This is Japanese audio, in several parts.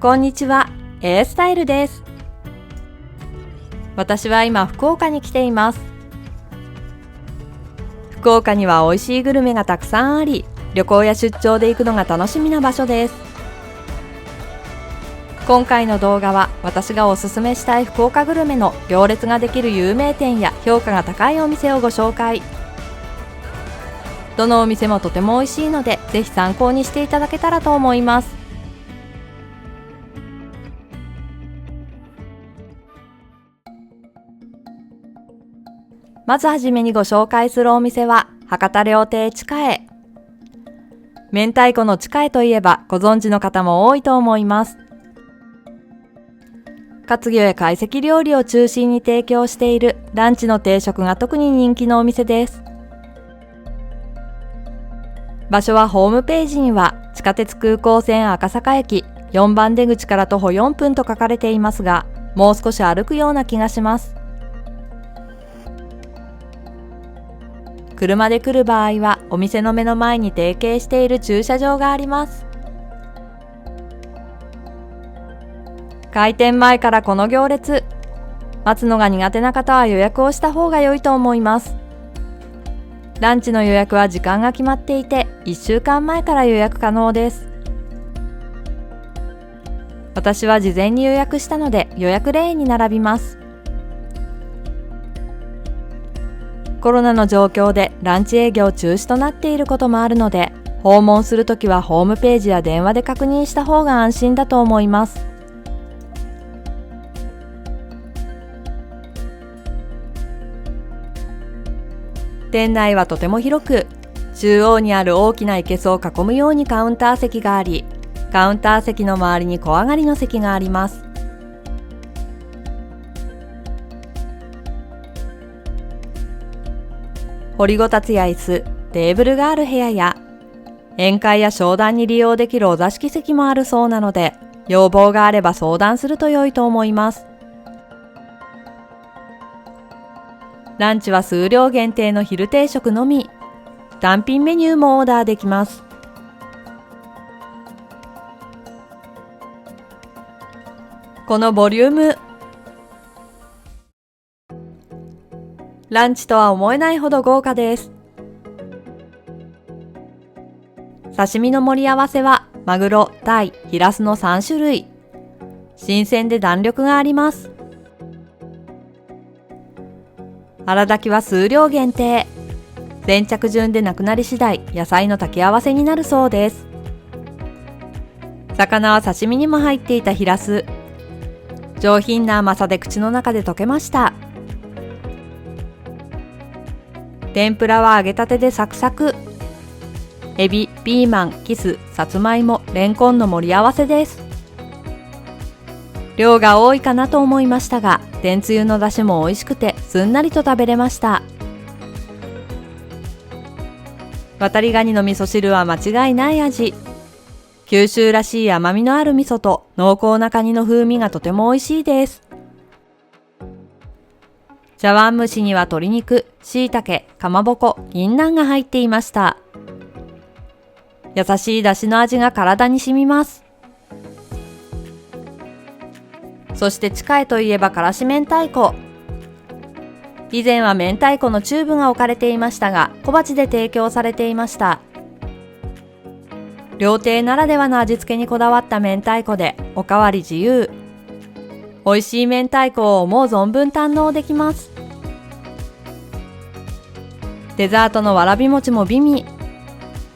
こんにちは、Aスタイルです。私は今福岡に来ています。福岡には美味しいグルメがたくさんあり、旅行や出張で行くのが楽しみな場所です。今回の動画は私がおすすめしたい福岡グルメの行列ができる有名店や評価が高いお店をご紹介。どのお店もとても美味しいので、ぜひ参考にしていただけたらと思います。まずはじめにご紹介するお店は博多料亭ちかえ。明太子のちかえといえばご存知の方も多いと思います。活魚や懐石料理を中心に提供しているランチの定食が特に人気のお店です。場所はホームページには地下鉄空港線赤坂駅4番出口から徒歩4分と書かれていますが、もう少し歩くような気がします。車で来る場合はお店の目の前に提携している駐車場があります。開店前からこの行列、待つのが苦手な方は予約をした方が良いと思います。ランチの予約は時間が決まっていて、1週間前から予約可能です。私は事前に予約したので予約レーンに並びます。コロナの状況でランチ営業中止となっていることもあるので、訪問するときはホームページや電話で確認した方が安心だと思います。店内はとても広く、中央にある大きな生けすを囲むようにカウンター席があり、カウンター席の周りに小上がりの席があります。掘りごたつや椅子、テーブルがある部屋や、宴会や商談に利用できるお座敷席もあるそうなので、要望があれば相談すると良いと思います。ランチは数量限定の昼定食のみ、単品メニューもオーダーできます。このボリューム、ランチとは思えないほど豪華です。刺身の盛り合わせはマグロ、タイ、ヒラスの3種類。新鮮で弾力があります。粗炊きは数量限定。先着順でなくなり次第、野菜の炊き合わせになるそうです。魚は刺身にも入っていたヒラス。上品な甘さで口の中で溶けました。天ぷらは揚げたてでサクサク。エビ、ピーマン、キス、さつまいも、レンコンの盛り合わせです。量が多いかなと思いましたが、天つゆの出汁も美味しくてすんなりと食べれました。渡りガニの味噌汁は間違いない味。九州らしい甘みのある味噌と濃厚なカニの風味がとても美味しいです。茶碗蒸しには鶏肉、椎茸、かまぼこ、銀杏が入っていました。優しい出汁の味が体に染みます。そしてちかえといえばからし明太子。以前は明太子のチューブが置かれていましたが、小鉢で提供されていました。料亭ならではの味付けにこだわった明太子でおかわり自由。美味しい明太子を思う存分堪能できます。デザートのわらび餅も美味。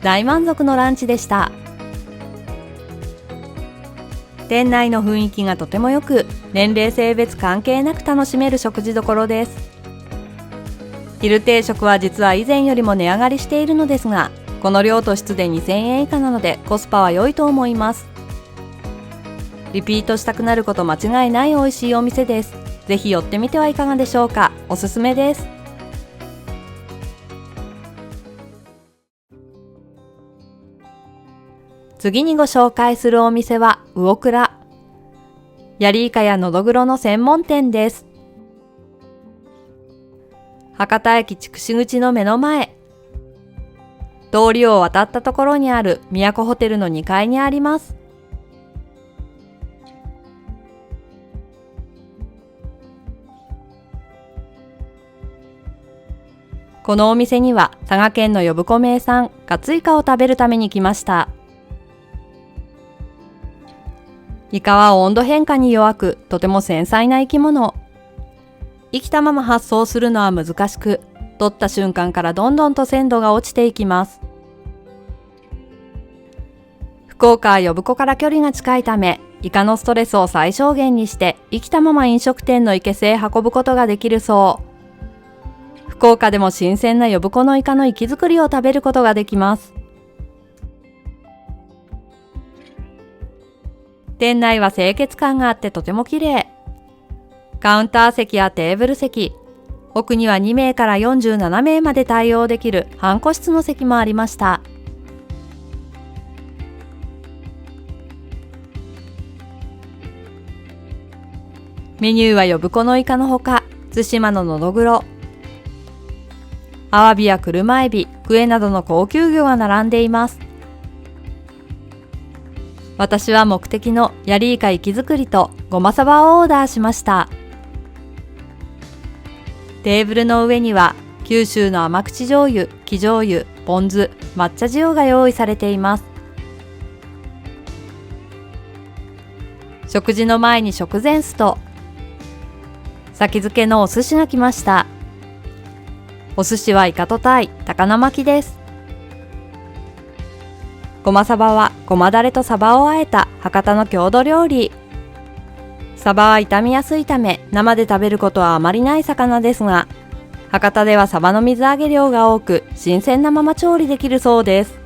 大満足のランチでした。店内の雰囲気がとても良く、年齢性別関係なく楽しめる食事処です。昼定食は実は以前よりも値上がりしているのですが、この量と質で2000円以下なのでコスパは良いと思います。リピートしたくなること間違いない美味しいお店です。ぜひ寄ってみてはいかがでしょうか。おすすめです。次にご紹介するお店は魚倉。ヤリイカやノドグロの専門店です。博多駅筑紫口の目の前。通りを渡ったところにある都ホテルの2階にあります。このお店には佐賀県の呼子名産ガツイカを食べるために来ました。イカは温度変化に弱く、とても繊細な生き物。生きたまま発送するのは難しく、取った瞬間からどんどんと鮮度が落ちていきます。福岡は呼子から距離が近いため、イカのストレスを最小限にして生きたまま飲食店の生けすへ運ぶことができるそう。福岡でも新鮮な呼子のイカの活き作りを食べることができます。店内は清潔感があってとても綺麗。カウンター席やテーブル席、奥には2名から47名まで対応できる半個室の席もありました。メニューは呼子のイカのほか、対馬ののどぐろ、アワビや車エビ、クエなどの高級魚が並んでいます。私は目的のヤリイカ活き作りとごまさばをオーダーしました。テーブルの上には九州の甘口醤油、生醤油、ポン酢、抹茶塩が用意されています。食事の前に食前酢と先付けのお寿司が来ました。お寿司はイカとタイ、高菜巻きです。ごまさばはごまだれとサバをあえた博多の郷土料理。サバは傷みやすいため生で食べることはあまりない魚ですが、博多ではサバの水揚げ量が多く新鮮なまま調理できるそうです。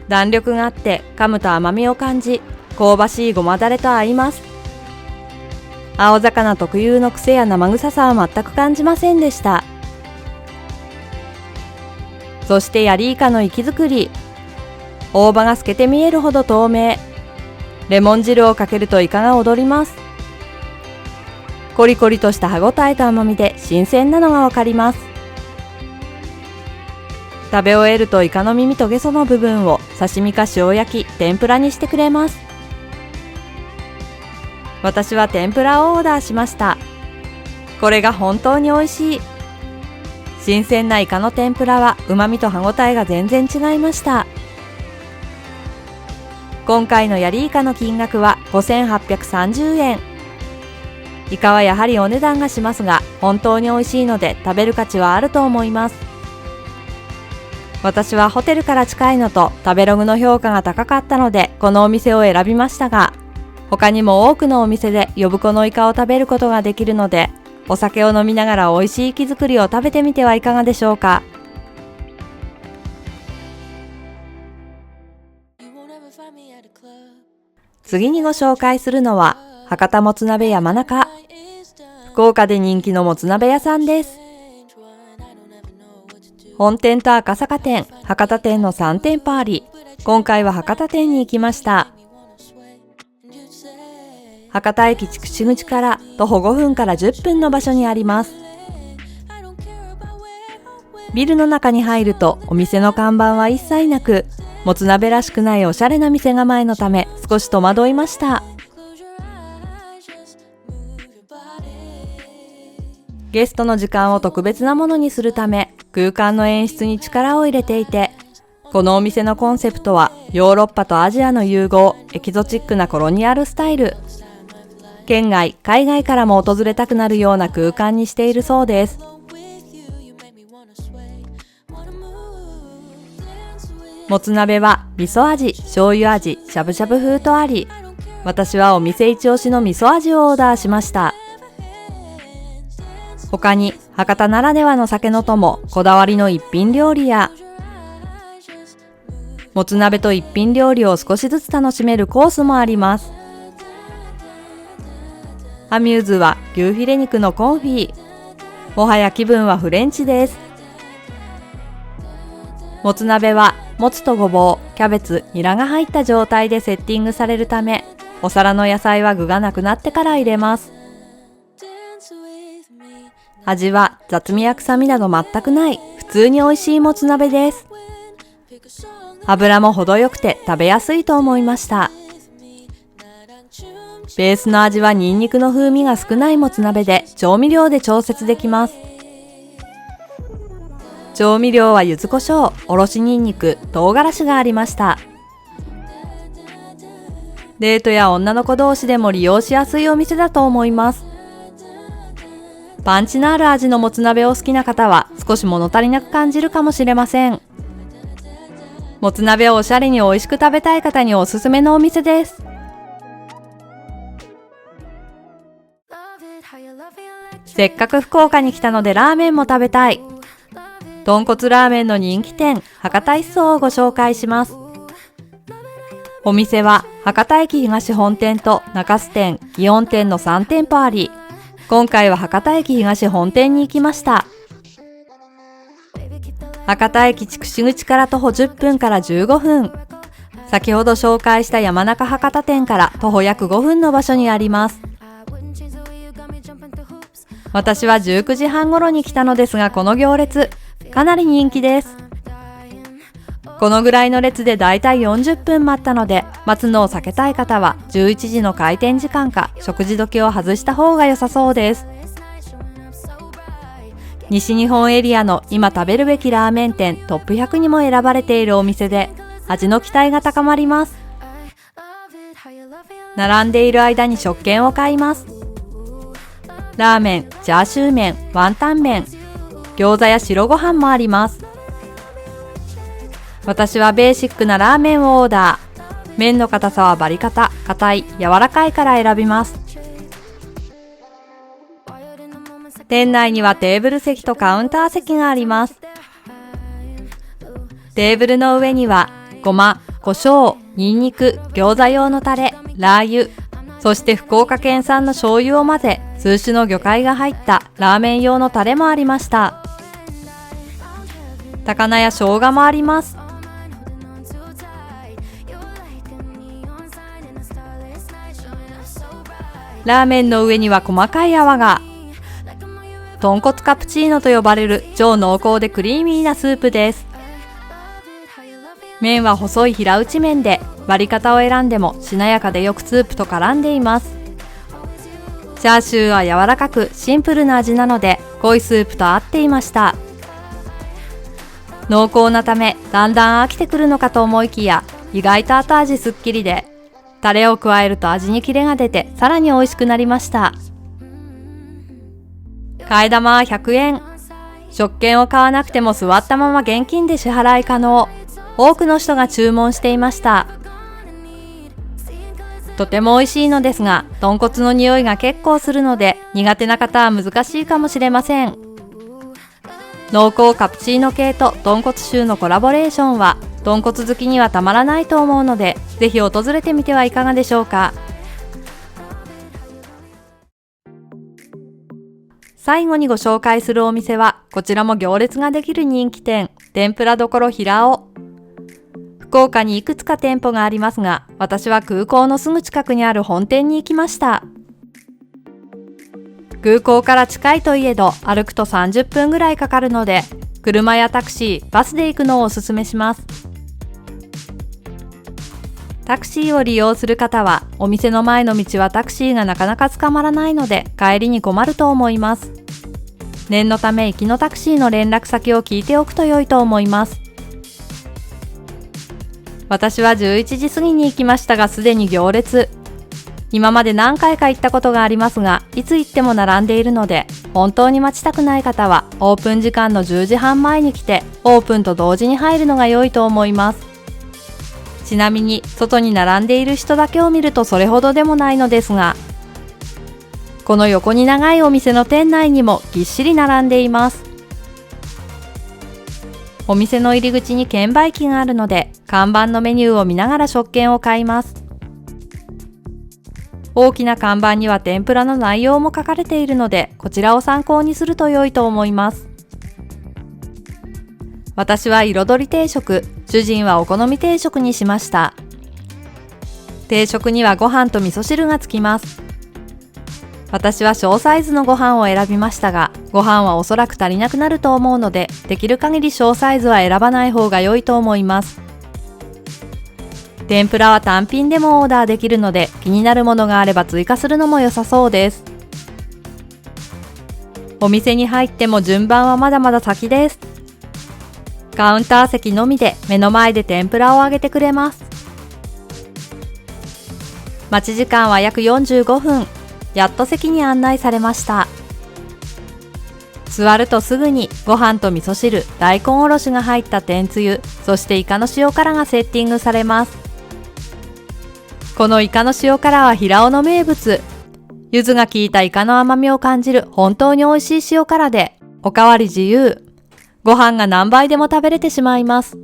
弾力があって噛むと甘みを感じ、香ばしいごまだれと合います。青魚特有の癖や生臭さは全く感じませんでした。そしてヤリイカの活き作り。大葉が透けて見えるほど透明。レモン汁をかけるとイカが踊ります。コリコリとした歯ごたえと甘みで新鮮なのがわかります。食べ終えるとイカの耳とゲソの部分を刺身か塩焼き、天ぷらにしてくれます。私は天ぷらをオーダーしました。これが本当に美味しい。新鮮なイカの天ぷらは旨味と歯ごたえが全然違いました。今回のヤリイカの金額は5830円。イカはやはりお値段がしますが、本当に美味しいので食べる価値はあると思います。私はホテルから近いのと食べログの評価が高かったのでこのお店を選びましたが、他にも多くのお店で呼子のイカを食べることができるので、お酒を飲みながら美味しい活き作りを食べてみてはいかがでしょうか。次にご紹介するのは博多もつ鍋山中。福岡で人気のもつ鍋屋さんです。本店と赤坂店、博多店の3店舗あり、今回は博多店に行きました。博多駅筑紫口から徒歩5分から10分の場所にあります。ビルの中に入るとお店の看板は一切なく、もつ鍋らしくないおしゃれな店構えのため少し戸惑いました。ゲストの時間を特別なものにするため空間の演出に力を入れていて、このお店のコンセプトはヨーロッパとアジアの融合、エキゾチックなコロニアルスタイル。県外、海外からも訪れたくなるような空間にしているそうです。もつ鍋は味噌味、醤油味、しゃぶしゃぶ風とあり、私はお店一押しの味噌味をオーダーしました。他に博多ならではの酒の友、こだわりの一品料理や、もつ鍋と一品料理を少しずつ楽しめるコースもあります。アミューズは牛フィレ肉のコンフィ。もはや気分はフレンチです。もつ鍋はもつとごぼう、キャベツ、ニラが入った状態でセッティングされるため、お皿の野菜は具がなくなってから入れます。味は雑味や臭みなど全くない普通に美味しいもつ鍋です。油も程よくて食べやすいと思いました。ベースの味はニンニクの風味が少ないもつ鍋で調味料で調節できます。調味料は柚子胡椒、おろしニンニク、唐辛子がありました。デートや女の子同士でも利用しやすいお店だと思います。パンチのある味のもつ鍋を好きな方は少し物足りなく感じるかもしれません。もつ鍋をおしゃれに美味しく食べたい方におすすめのお店です。せっかく福岡に来たのでラーメンも食べたい。豚骨ラーメンの人気店、博多一荘をご紹介します。お店は博多駅東本店と中洲店、祇園店の3店舗あり、今回は博多駅東本店に行きました。博多駅筑紫口から徒歩10分から15分。先ほど紹介した山中博多店から徒歩約5分の場所にあります。私は19時半頃に来たのですが、この行列、かなり人気です。このぐらいの列でだいたい40分待ったので、待つのを避けたい方は11時の開店時間か食事時を外した方が良さそうです。西日本エリアの今食べるべきラーメン店トップ100にも選ばれているお店で、味の期待が高まります。並んでいる間に食券を買います。ラーメン、チャーシュー麺、ワンタン麺、餃子や白ご飯もあります。私はベーシックなラーメンをオーダー。麺の硬さはバリ硬、硬い、柔らかいから選びます。店内にはテーブル席とカウンター席があります。テーブルの上にはごま、胡椒、ニンニク、餃子用のタレ、ラー油、そして福岡県産の醤油を混ぜ、数種の魚介が入ったラーメン用のタレもありました。高菜や生姜もあります。ラーメンの上には細かい泡が。豚骨カプチーノと呼ばれる超濃厚でクリーミーなスープです。麺は細い平打ち麺で、割り方を選んでもしなやかでよくスープと絡んでいます。チャーシューは柔らかくシンプルな味なので、濃いスープと合っていました。濃厚なためだんだん飽きてくるのかと思いきや、意外と後味すっきりで、タレを加えると味にキレが出てさらに美味しくなりました。替え玉は100円。食券を買わなくても座ったまま現金で支払い可能。多くの人が注文していました。とても美味しいのですが、豚骨の匂いが結構するので苦手な方は難しいかもしれません。濃厚カプチーノ系と豚骨臭のコラボレーションは豚骨好きにはたまらないと思うので、ぜひ訪れてみてはいかがでしょうか。最後にご紹介するお店は、こちらも行列ができる人気店、天ぷらどころ平尾。福岡にいくつか店舗がありますが、私は空港のすぐ近くにある本店に行きました。空港から近いといえど、歩くと30分ぐらいかかるので、車やタクシー、バスで行くのをおすすめします。タクシーを利用する方は、お店の前の道はタクシーがなかなか捕まらないので、帰りに困ると思います。念のため行きのタクシーの連絡先を聞いておくと良いと思います。私は11時過ぎに行きましたが、すでに行列。今まで何回か行ったことがありますが、いつ行っても並んでいるので、本当に待ちたくない方は、オープン時間の10時半前に来て、オープンと同時に入るのが良いと思います。ちなみに、外に並んでいる人だけを見るとそれほどでもないのですが、この横に長いお店の店内にもぎっしり並んでいます。お店の入り口に券売機があるので、看板のメニューを見ながら食券を買います。大きな看板には天ぷらの内容も書かれているので、こちらを参考にすると良いと思います。私は彩り定食、主人はお好み定食にしました。定食にはご飯と味噌汁がつきます。私は小サイズのご飯を選びましたが、ご飯はおそらく足りなくなると思うので、できる限り小サイズは選ばない方が良いと思います。天ぷらは単品でもオーダーできるので、気になるものがあれば追加するのも良さそうです。お店に入っても順番はまだまだ先です。カウンター席のみで目の前で天ぷらを揚げてくれます。待ち時間は約45分。やっと席に案内されました。座るとすぐにご飯と味噌汁、大根おろしが入った天つゆ、そしてイカの塩辛がセッティングされます。このイカの塩辛は平尾の名物。柚子が効いたイカの甘みを感じる本当に美味しい塩辛で、おかわり自由。ご飯が何杯でも食べれてしまいます。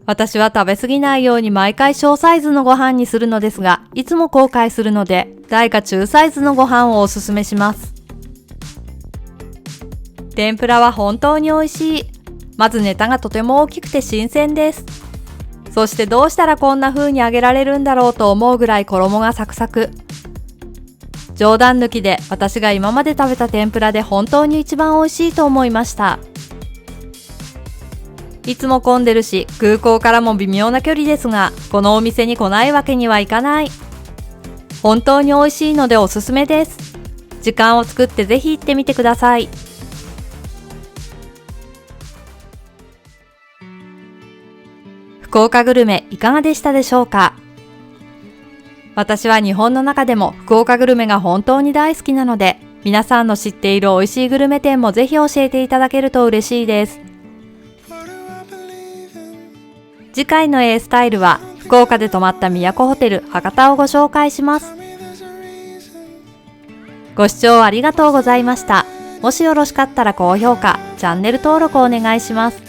私は食べ過ぎないように毎回小サイズのご飯にするのですが、いつも後悔するので、大か中サイズのご飯をおすすめします。天ぷらは本当に美味しい。まずネタがとても大きくて新鮮です。そしてどうしたらこんな風に揚げられるんだろうと思うぐらい衣がサクサク。冗談抜きで私が今まで食べた天ぷらで本当に一番美味しいと思いました。いつも混んでるし、空港からも微妙な距離ですが、このお店に来ないわけにはいかない。本当に美味しいのでおすすめです。時間を作ってぜひ行ってみてください。福岡グルメいかがでしたでしょうか？私は日本の中でも福岡グルメが本当に大好きなので、皆さんの知っている美味しいグルメ店もぜひ教えていただけると嬉しいです。次回の A スタイルは福岡で泊まった都ホテル博多をご紹介します。ご視聴ありがとうございました。もしよろしかったら高評価、チャンネル登録お願いします。